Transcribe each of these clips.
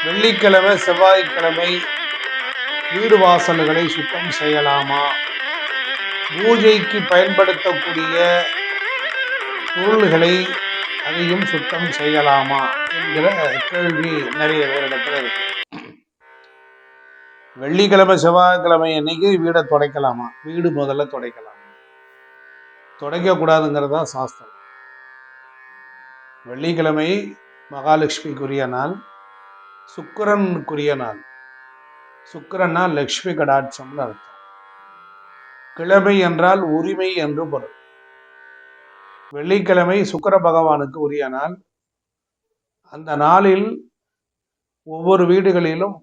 வெள்ளிக்கிழமை செவ்வாய்க்கிழமை வீடு வாசல்களை சுத்தம் செய்யலாமா? பூஜைக்கு பயன்படுத்தக்கூடிய பொருள்களை அதையும் சுத்தம் செய்யலாமா என்கிற கேள்வி நிறைய பேரிடத்துல இருக்கு. வெள்ளிக்கிழமை செவ்வாய்க்கிழமை அன்னைக்கு வீடை துடைக்கலாமா? வீடு முதல்ல துடைக்கலாமா? துடைக்கக்கூடாதுங்கிறது தான் சாஸ்திரம். வெள்ளிக்கிழமை மகாலட்சுமிக்குரிய நாள், சுக்கிரனுக்குரிய நாள். சுக்கிரன்னா லக்ஷ்மி கடாட்சம்னு அர்த்தம். கிழமை என்றால் உரிமை என்று பொருள். வெள்ளிக்கிழமை சுக்கிர பகவானுக்கு உரிய நாள். அந்த நாளில் ஒவ்வொரு வீடுகளிலும்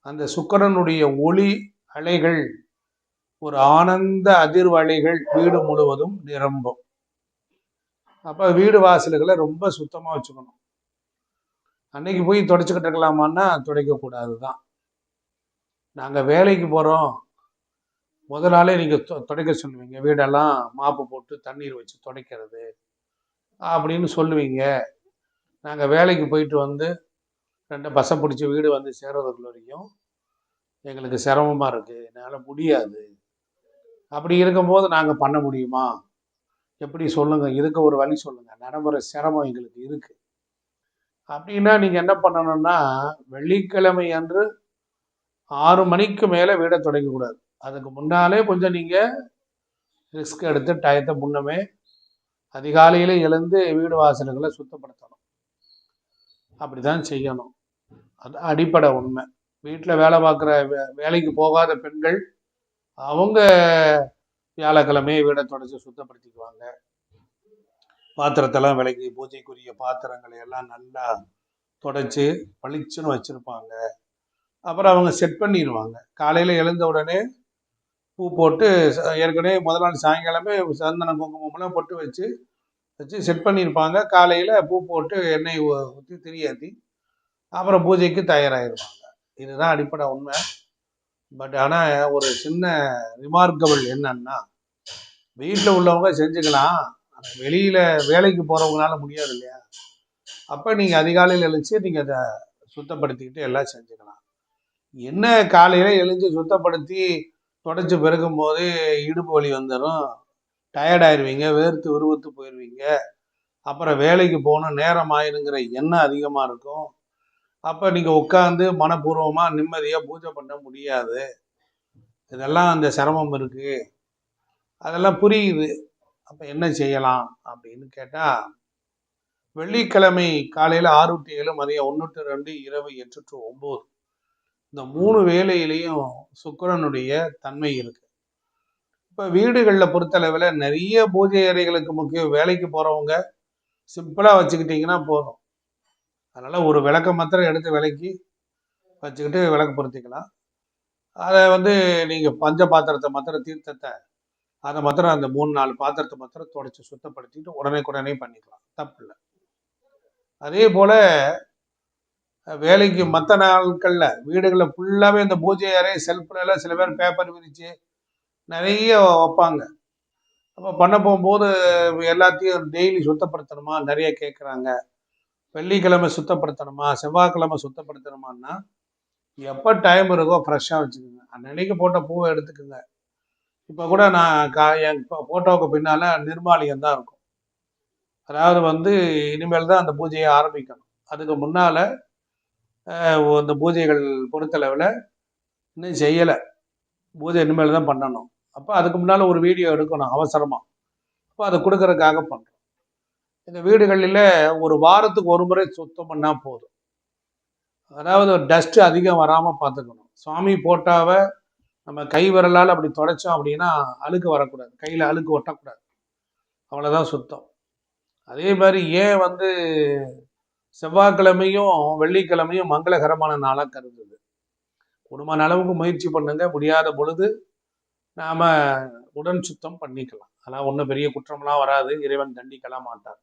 அந்த சுக்கிரனுடைய ஒளி அலைகள், ஒரு ஆனந்த அதிர்வு அலைகள் வீடு முழுவதும் நிரம்பும். அப்ப வீடு வாசல்களை ரொம்ப சுத்தமா வச்சுக்கணும். அன்னைக்கு போய் துடைச்சுக்கிட்டு இருக்கலாமான்னா துடைக்க கூடாதுதான். நாங்க வேலைக்கு போறோம், முதல் நாளே நீங்க துடைக்க சொல்லுவீங்க, வீடெல்லாம் மாப்பு போட்டு தண்ணீர் வச்சு துடைக்கிறது அப்படின்னு சொல்லுவீங்க. நாங்க வேலைக்கு போயிட்டு வந்து ரெண்டு பசை பிடிச்சி வீடு வந்து சேர்றதுக்குள்ள வரைக்கும் எங்களுக்கு சிரமமா இருக்கு, என்னால முடியாது. அப்படி இருக்கும்போது நாங்க பண்ண முடியுமா? எப்படி சொல்லுங்க, இதுக்கு ஒரு வழி சொல்லுங்க. நடைமுறை சிரமம் எங்களுக்கு இருக்கு அப்படின்னா நீங்க என்ன பண்ணணும்னா, வெள்ளிக்கிழமை அன்று 6 மணிக்கு மேல வீடை துடைக்க கூடாது. அதுக்கு முன்னாலே கொஞ்சம் நீங்க ரிஸ்க் எடுத்து டயத்தை முன்னமே அதிகாலையில எழுந்து வீடு வாசல்களை சுத்தப்படுத்தணும். அப்படிதான் செய்யணும். அது அடிப்படை உண்மை. வீட்டில் வேலை பார்க்குற வேலைக்கு போகாத பெண்கள் அவங்க வியாழக்கிழமையே வீடை தொடச்சி சுத்தப்படுத்திக்குவாங்க. பாத்திரத்தெல்லாம் விளக்கி பூஜைக்குரிய பாத்திரங்களை எல்லாம் நல்லா தொடச்சி பளிச்சுன்னு வச்சிருப்பாங்க. அப்புறம் அவங்க செட் பண்ணிடுவாங்க. காலையில் எழுந்த உடனே பூ போட்டு, ஏற்கனவே முதல் நாள் சாயங்காலமே சந்தன குங்குமம்லாம் பொட்டு வச்சு செட் பண்ணியிருப்பாங்க. காலையில் பூ போட்டு எண்ணெய் ஊற்றி திரியேற்றி அப்புறம் பூஜைக்கு தயாராகிடுவாங்க. இதுதான் அடிப்படை உண்மை. பட் ஆனால் ஒரு சின்ன ரிமார்க்கபிள் என்னன்னா, வீட்டில் உள்ளவங்க செஞ்சுக்கலாம், வெளியில் வேலைக்கு போகிறவங்களால முடியாது இல்லையா? அப்போ நீங்கள் அதிகாலையில் எழுந்து நீங்கள் அதை சுத்தப்படுத்திக்கிட்டு எல்லாம் செஞ்சுக்கலாம். என்ன காலையில் எழுந்து சுத்தப்படுத்தி தொடச்சி பெருக்கும் போது இடுப்பு வலி வந்துடும், டயர்டாயிருவீங்க, வேர்த்து விறுவிறுத்து போயிடுவீங்க, அப்புறம் வேலைக்கு போகணும் நேரம் ஆயிருங்கிற எண்ணம் அதிகமாக இருக்கும். அப்போ நீங்கள் உட்காந்து மனப்பூர்வமாக நிம்மதியாக பூஜை பண்ண முடியாது. இதெல்லாம் அந்த சிரமம் இருக்குது, அதெல்லாம் புரியுது. அப்போ என்ன செய்யலாம் அப்படின்னு கேட்டால், வெள்ளிக்கிழமை காலையில் 6 to 7, மதியம் 1 to 2, இரவு 8 to 9, இந்த 3 வேளையிலையும் சுக்கிரனுடைய தன்மை இருக்கு. இப்போ வீடுகளில் பொறுத்தளவில் நிறைய பூஜை அறைகளுக்கு முக்கியம். வேலைக்கு போகிறவங்க சிம்பிளாக வச்சுக்கிட்டிங்கன்னா போதும். அதனால் ஒரு விளக்க மாத்திரம் எடுத்து விளக்கி வச்சுக்கிட்டு விளக்கு பொருத்திக்கலாம். அதை நீங்கள் பஞ்ச பாத்திரத்தை மாத்திரம், தீர்த்தத்தை அதை மாத்திரம், அந்த 3-4 பாத்திரத்தை மாத்திரம் தொடச்சி சுத்தப்படுத்திட்டு உடனே பண்ணிக்கலாம், தப்பு இல்லை. அதே போல் வேலைக்கு மற்ற நாட்களில் வீடுகளில் ஃபுல்லாகவே இந்த பூஜை அறை செல்ஃப்லாம் சில பேர் பேப்பர் விரித்து நிறைய வைப்பாங்க. அப்போ பண்ண போகும்போது எல்லாத்தையும் டெய்லி சுத்தப்படுத்தணுமா நிறைய கேட்குறாங்க. வெள்ளிக்கிழமை சுத்தப்படுத்தணுமா, செவ்வாய்க்கிழமை சுத்தப்படுத்தணுமான்னா எப்போ டைம் இருக்கோ ஃப்ரெஷ்ஷாக வச்சுக்கோங்க. அன்னன்னைக்கு போட்ட பூவை எடுத்துக்கோங்க. இப்போ கூட நான் என் ஃபோட்டோவுக்கு பின்னால் நிர்மாலியம் தான் இருக்கும். அதாவது இனிமேல் தான் அந்த பூஜையை ஆரம்பிக்கணும். அதுக்கு முன்னால் இந்த பூஜைகள் பொறுத்தளவில் இன்னும் செய்யலை, பூஜை இனிமேல் தான் பண்ணணும். அப்போ அதுக்கு முன்னால் ஒரு வீடியோ எடுக்கணும் அவசரமாக. அப்போ அதை கொடுக்கறதுக்காக பண்ணுறோம். இந்த வீடுகளில் ஒரு வாரத்துக்கு ஒரு முறை சுத்தம் பண்ணால் போதும். அதாவது டஸ்ட்டு அதிகம் வராமல் பார்த்துக்கணும். சுவாமி போட்டாவை நம்ம கை விரலால் அப்படி தொடச்சோம் அப்படின்னா அழுக்கு வரக்கூடாது, கையில் அழுக்கு ஒட்டக்கூடாது, அவ்வளோதான் சுத்தம். அதே மாதிரி ஏன் செவ்வாய்க்கிழமையும் வெள்ளிக்கிழமையும் மங்களகரமான நாளாக கருதுது. குடும்பமான அளவுக்கு முயற்சி பண்ணுங்க. முடியாத பொழுது நாம் உடன் சுத்தம் பண்ணிக்கலாம். அதெல்லாம் ஒன்றும் பெரிய குற்றம்லாம் வராது, இறைவன் தண்டிக்கலாம் மாட்டார்.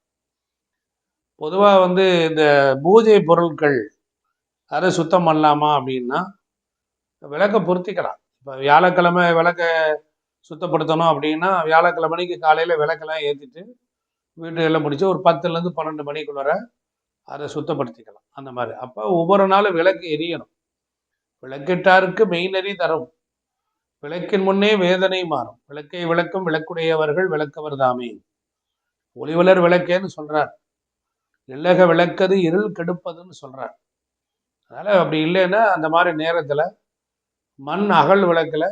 பொதுவாக இந்த பூஜை பொருட்கள் அதை சுத்தம் பண்ணலாமா அப்படின்னா, விளக்க பொருத்திக்கலாம். இப்போ வியாழக்கிழமை விளக்க சுத்தப்படுத்தணும் அப்படின்னா, வியாழக்கிழமைக்கு காலையில் விளக்கெல்லாம் ஏற்றிட்டு வீட்டுகளில் முடிச்சு ஒரு 10 to 12 மணிக்குள்ளார அதை சுத்தப்படுத்திக்கலாம் அந்த மாதிரி. அப்போ ஒவ்வொரு நாளும் விளக்கு எரியணும். விளக்கிட்டாருக்கு மெய்நெறி தரும், விளக்கின் முன்னே வேதனை மாறும், விளக்கை விளக்கும் விளக்குடையவர்கள் விளக்கவர் தாமே. ஒளிவலர் விளக்கேன்னு சொல்றார், இல்லக விளக்கது இருள் கெடுப்பதுன்னு சொல்றார். அதனால அப்படி இல்லைன்னா அந்த மாதிரி நேரத்துல மண் அகல் விளக்குல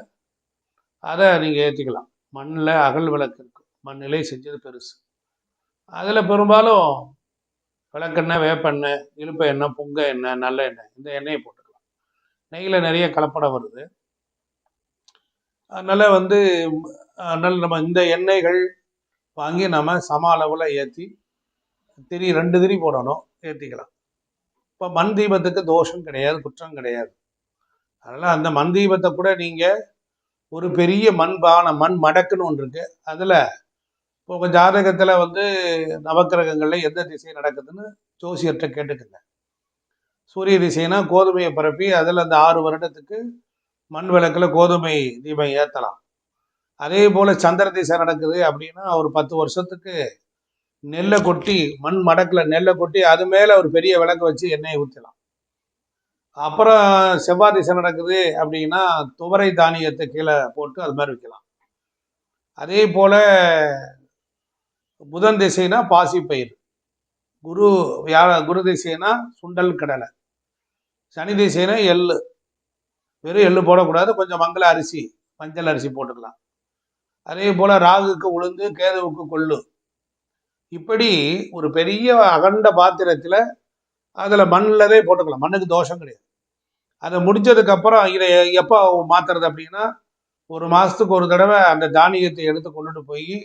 அதை நீங்க ஏற்றிக்கலாம். மண்ணில் அகல் விளக்கு இருக்கும், மண்ணிலே செஞ்சது பெருசு. அதுல பெரும்பாலும் விளக்கெண்ணெய், வேப்பெண்ணெய், இழுப்ப எண்ணெய், புங்க எண்ணெய், நல்ல எண்ணெய், இந்த எண்ணெயை போட்டுக்கலாம். நெய்யில் நிறைய கலப்படம் வருது, அதனால அதனால நம்ம இந்த எண்ணெய்கள் வாங்கி நம்ம சம அளவில் ஏற்றி திரி 2 திரி போடணும், ஏற்றிக்கலாம். இப்போ மண் தீபத்துக்கு தோஷம் கிடையாது, குற்றம் கிடையாது. அதனால் அந்த மண் தீபத்தை கூட நீங்கள் ஒரு பெரிய மண் மடக்குன்னு ஒன்று இருக்குது, அதில் இப்போ உங்கள் ஜாதகத்தில் நவக்கிரகங்களில் எந்த திசை நடக்குதுன்னு ஜோசியர்கிட்ட கேட்டுக்குங்க. சூரிய திசைனா கோதுமையை பரப்பி அதில் அந்த 6 வருடத்துக்கு மண் விளக்கில் கோதுமை தீபம் ஏற்றலாம். அதே போல் சந்திர திசை நடக்குது அப்படின்னா ஒரு 10 வருஷத்துக்கு நெல்லை கொட்டி, மண் மடக்கில் நெல்லை கொட்டி அது மேலே ஒரு பெரிய விளக்கு வச்சு எண்ணெயை ஊற்றலாம். அப்புறம் செவ்வாய் திசை நடக்குது அப்படின்னா துவரை தானியத்தை கீழே போட்டு அது மாதிரி வைக்கலாம். அதே போல் புதன் திசைனா பாசிப்பயிர், குரு திசைனா சுண்டல் கடலை, சனி திசைனா எள்ளு, வெறும் எள்ளு போடக்கூடாது, கொஞ்சம் மங்கள அரிசி, மஞ்சள் அரிசி போட்டுக்கலாம். அதே போல் ராகுக்கு உளுந்து, கேதுவுக்கு கொள்ளு. இப்படி ஒரு பெரிய அகண்ட பாத்திரத்தில் அதில் மண்ணில்தே போட்டுக்கலாம், மண்ணுக்கு தோஷம் கிடையாது. அதை முடிஞ்சதுக்கப்புறம் இதை எப்போ மாற்றுறது அப்படின்னா ஒரு மாதத்துக்கு ஒரு தடவை அந்த தானியத்தை எடுத்து கொண்டுட்டு போய்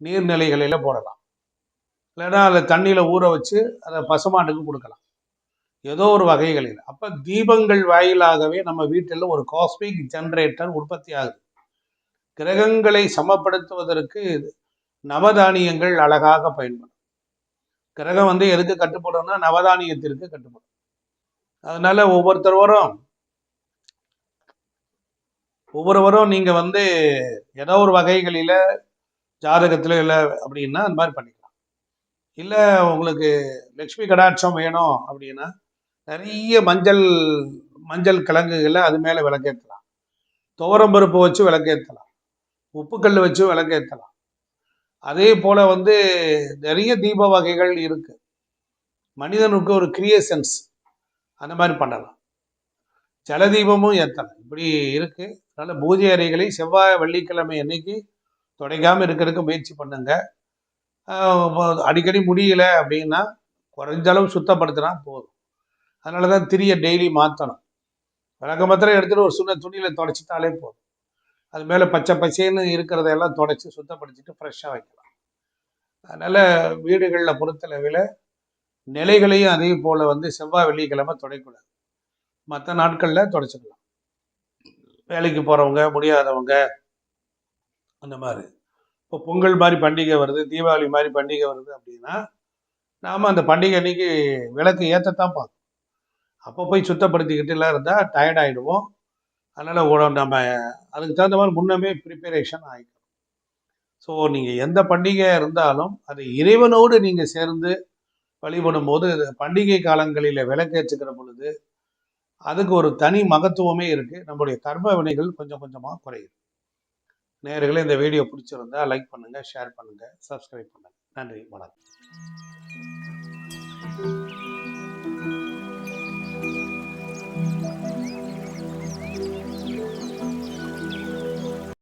நீர்நிலைகளில் போடலாம், இல்லைன்னா அதை தண்ணியில் ஊற வச்சு அதை பசுமாட்டுக்கு கொடுக்கலாம், ஏதோ ஒரு வகைகளில். அப்போ தீபங்கள் வாயிலாகவே நம்ம வீட்டில் ஒரு காஸ்மிக் ஜெனரேட்டர் உற்பத்தி ஆகுது. கிரகங்களை சமப்படுத்துவதற்கு நவதானியங்கள் அழகாக பயன்படும். கிரகம் எதுக்கு கட்டுப்படும்னா நவதானியத்திற்கு கட்டுப்படும். அதனால ஒவ்வொருவரும் நீங்க ஏதோ ஒரு வகைகளில ஜாதகத்துல இல்லை அப்படின்னா அந்த மாதிரி பண்ணிக்கலாம். இல்லை உங்களுக்கு லக்ஷ்மி கடாட்சம் வேணும் அப்படின்னா நிறைய மஞ்சள் கிழங்குகளை அது மேலே விளக்கேற்றலாம், துவரம்பருப்பு வச்சு விளக்கேற்றலாம், உப்புக்கல் வச்சு விளக்கேற்றலாம். அதே போல் நிறைய தீப வகைகள் இருக்கு. மனிதனுக்கு ஒரு கிரியேஷன்ஸ் அந்த மாதிரி பண்ணலாம், ஜலதீபமும் ஏற்றலாம், இப்படி இருக்கு. அதனால் பூஜை அறைகளை செவ்வாய் வெள்ளிக்கிழமை அன்னைக்கு துடைக்காமல் இருக்கிறதுக்கு முயற்சி பண்ணுங்க. அடிக்கடி முடியல அப்படின்னா குறைஞ்ச அளவு சுத்தப்படுத்தினா போதும். அதனால தான் திரியை டெய்லி மாற்றணும். விளக்க மாத்திரம் எடுத்துகிட்டு ஒரு சின்ன துணியில் துடைச்சிட்டாலே போதும். அது மேலே பச்சை பச்சைன்னு இருக்கிறதையெல்லாம் துடைச்சி சுத்தப்படுத்திட்டு ஃப்ரெஷ்ஷாக வைக்கலாம். அதனால் வீடுகளில் பொறுத்தளவில் நிலைகளையும் அதே போல் செவ்வாய் வெள்ளிக்கிழமை துடைக்கூடாது, மற்ற நாட்களில் துடைச்சிக்கலாம். வேலைக்கு போகிறவங்க, முடியாதவங்க, அந்த மாதிரி. இப்போ பொங்கல் மாதிரி பண்டிகை வருது, தீபாவளி மாதிரி பண்டிகை வருது அப்படின்னா நாம் அந்த பண்டிகை அன்னைக்கு விளக்கு ஏற்றத்தான் பார்க்கணும். அப்போ போய் சுத்தப்படுத்திக்கிட்டுலாம் இருந்தால் டயர்ட் ஆகிடுவோம். அதனால் நம்ம அதுக்கு தகுந்த மாதிரி முன்னமே ப்ரிப்பரேஷன் ஆகிக்கணும். ஸோ நீங்கள் எந்த பண்டிகை இருந்தாலும் அதை இறைவனோடு நீங்கள் சேர்ந்து வழிபடும் போது பண்டிகை காலங்களில் விளக்கேற்றுக்கிற பொழுது அதுக்கு ஒரு தனி மகத்துவமே இருக்குது. நம்முடைய கர்ம வினைகள் கொஞ்சம் கொஞ்சமாக குறையுது. நேயர்களே, இந்த வீடியோ பிடிச்சிருந்தா லைக் பண்ணுங்கள், ஷேர் பண்ணுங்கள், சப்ஸ்கிரைப் பண்ணுங்கள். நன்றி, வணக்கம்.